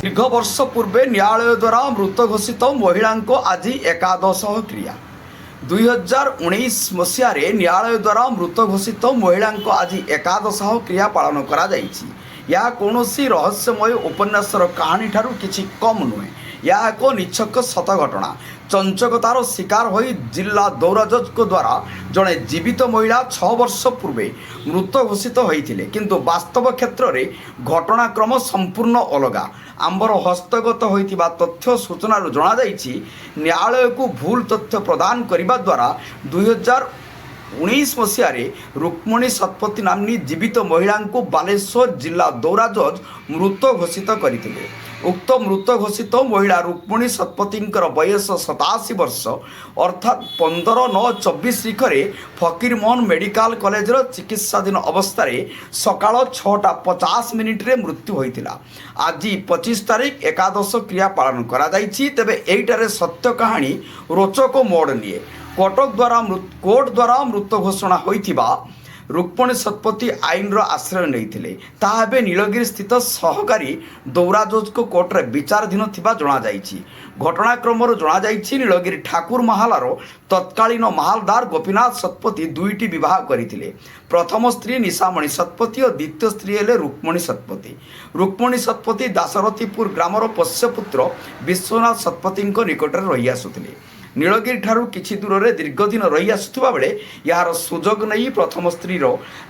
दीर्घ वर्ष पूर्वे न्यायालय द्वारा मृत घोषित महिला आज एकादश क्रिया 2019 मसीह न्यायालय द्वारा मृत घोषित महिला आज एकादश क्रिया पालन करा कौन रहस्यमय उपन्यासर कहानी ठारू किछि कम नुहे। यह एक निछक सत घटना। चंचकतार शिकार हो जिला दौरा जज द्वारा जड़े जीवित महिला 6 वर्ष पूर्वे मृत घोषित होते किंतु वास्तव क्षेत्र में घटनाक्रम संपूर्ण अलगा। आंबर हस्तगत होइतिबा तथ्य सूचना जना न्यायालय को भूल तथ्य प्रदान करने द्वारा 2019 मसीह रुक्मणी शतपथी नामनी जीवित महिला को बालेश्वर जिला दौरा जज मृत घोषित करते। उक्त मृत घोषित महिला रुक्मणी शतपथी बयस 87 वर्ष अर्थात 15/9/24 तारिखरे फकीरमोहन मेडिकल कॉलेज चिकित्साधीन अवस्था सकाळ 6:50 मृत्यु होता। आज 25 तारीख एकादश क्रिया पालन करा जाइछि। तेबे एइटारे सत्य कहानी रोचक मोड़ निये। कोर्ट द्वारा मृत घोषणा होइथिबा रुक्मणी शतपथी आईन आश्रय नहीं नीलगिरी स्थित सहकारी दौरा जज को कोर्टे विचाराधीन जनाई। घटनाक्रम जनाई नीलगिरी ठाकुर महालार तत्कालीन महालदार गोपीनाथ शतपथी दुईटी बह करते। प्रथम स्त्री निशामणि शतपथी और द्वितीय स्त्री हेले रुक्मणी शतपथी। रुक्मणी शतपथी दासरथीपुर ग्रामर पोष्यपुत्र विश्वनाथ शतपथी निकटରେ रही आसुथिले। नीलगिरी ठारू किछि दूर में दीर्घदिन रही आसुथिबा बेले यार सुजोग नहीं प्रथम स्त्री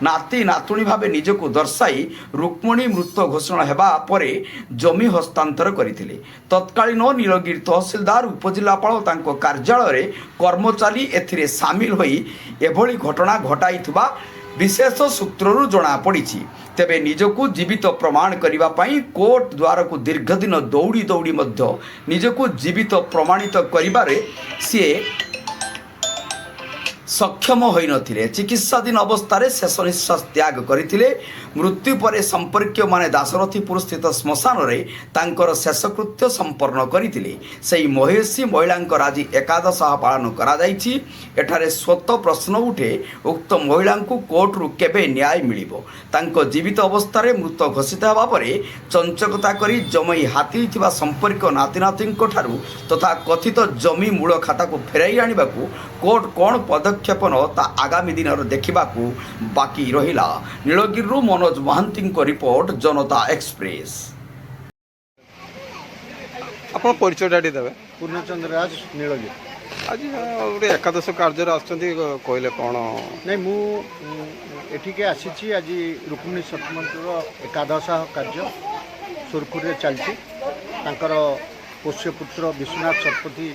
नाती नातुणी भावे निजको दर्शाई रुक्मणी मृत घोषणा हेबा परे जमी हस्तांतर करथिले। तत्कालीन नीलगिरी तहसीलदार उपजिलापाल तांको कार्यालय कर्मचारी एथिरे सामिल होई एभली घटना घटाइथुबा विशेष सूत्ररू जना पड़ी। तेबे निजको जीवित प्रमाण करने पाई कोर्ट द्वार को दीर्घदिन दौड़ी दौड़ी निजको जीवित प्रमाणित करिबारे सी सक्षम होई नथिले। चिकित्साधीन अवस्था शेष निश्वास त्याग करथिले। मृत्यु पर संपर्क माने दासरथीपुर स्थित श्मशान रे तांकर शेषकृत्य संपन्न करथिले। सेही महेशी महिला आज एकादश पालन करा जाइछि। एठारे स्वत प्रश्न उठे उक्त महिला को कोर्ट रु केबे न्याय मिलिबो। तांको जीवित अवस्था मृत घोषित हेबा परे चंचकता करी जमई हाथी थिबा संपर्क नाती नातींको ठारू तथा कथित जमी मूल खाता को फेराई आनिबाकू कोर्ट कोन पदक्षेप ता आगामी दिन देखा बाकी रहिला। नीलगिरी मनोज महांती रिपोर्ट जनता एक्सप्रेस। आपन परिचय डाडी देबे। पूर्णचंद्र राज नीलगिरी। आज गोटे एकादश कार्य कहले कौन नहीं मु एठिके आसी आज रुक्मिणी शतपथीर एकादश कार्य सुरखुरी चलती। पोष्यपुत्र विश्वनाथ शतपथी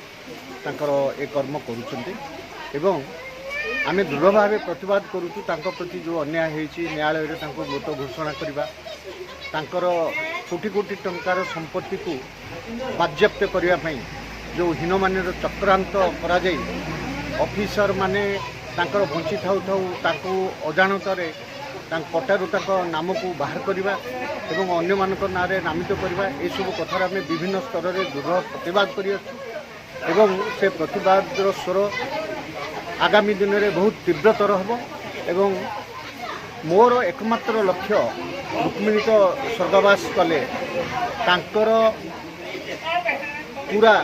ए कर्म करुँच आम दृढ़ भाव प्रतिवाद करुचु प्रति जो अन्याय होती न्यायालय मृत घोषणा करवा कोटि कोटि टंकार संपत्ति को बाज्याप्त करने जो हीनमान चक्रांत करा ऑफिसर माने बंची थाऊ थाऊ अजाणतार पटारू नाम को बाहर करवा एवं अन्य मान ना नामित करवा ये सब कथार आम विभिन्न स्तर में दृढ़ प्रतिवाद कर से प्रतिवाद स्वर आगामी दिन में बहुत तीव्रतर हम एवं मोर एकमात्र लक्ष्य रुक्मिणी को स्वर्गवास कले तांकर पूरा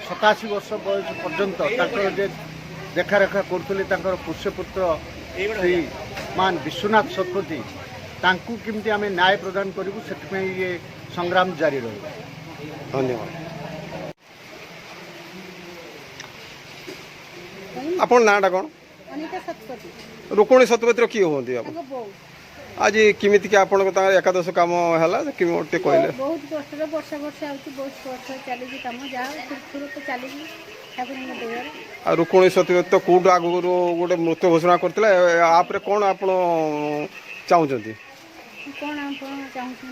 87 वर्ष बयस पर्यंत जे देखारेखा करते पुष्यपुत्र श्री मान विश्वनाथ शतपथी तांकु किमती आम न्याय प्रदान करूँ से ये संग्राम जारी रही। धन्यवाद। आपन नाटा कौन? रुक्मणी शतपथी किए हूँ आज किमिति के आपन एकादश काम है कि कहले बहुत कष्ट वर्षा वर्षा बहुत कष्ट चली काम जहाँ रुक्मणी शतपथी तो कौट आग गोटे मृत्यु घोषणा करते आप कौन आप चाहते कौन चाहते